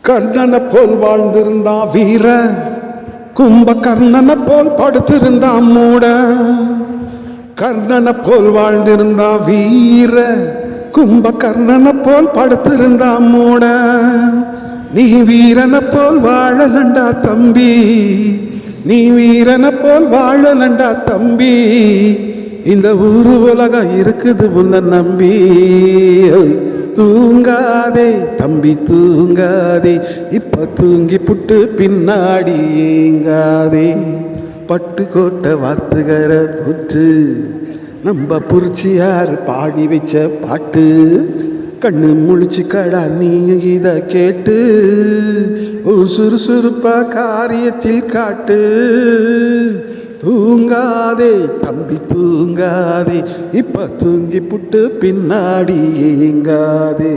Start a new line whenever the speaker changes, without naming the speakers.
கர்ணனை போல் வாழ்ந்திருந்தான் வீர, கும்பகர்ணனை போல் படுத்திருந்தான் மூட. கர்ணனை போல் வாழ்ந்திருந்தான் வீர, கும்பகர்ணனை போல் படுத்திருந்தான் மூட. நீ வீரனை போல் வாழலண்டா தம்பி, நீ வீரனை போல் வாழலண்டா தம்பி. இந்த ஊரு உலகம் இருக்குது உன்னை நம்பி. தூங்காதே தம்பி தூங்காதே, இப்ப தூங்கி புட்டு பின்னாடி ஏங்காதே. பட்டுக்கோட்டை வார்த்துகிற புற்று நம்ம புரிச்சியார் பாடி வச்ச பாட்டு. கண்ணு முழிச்சு கடா நீ இத கேட்டு, சுறுசுறுப்பா காரியத்தில் காட்டு. தூங்காதே தம்பி தூங்காதே, இப்ப தூங்கி புட்டு பின்னாடி ஏங்காதே.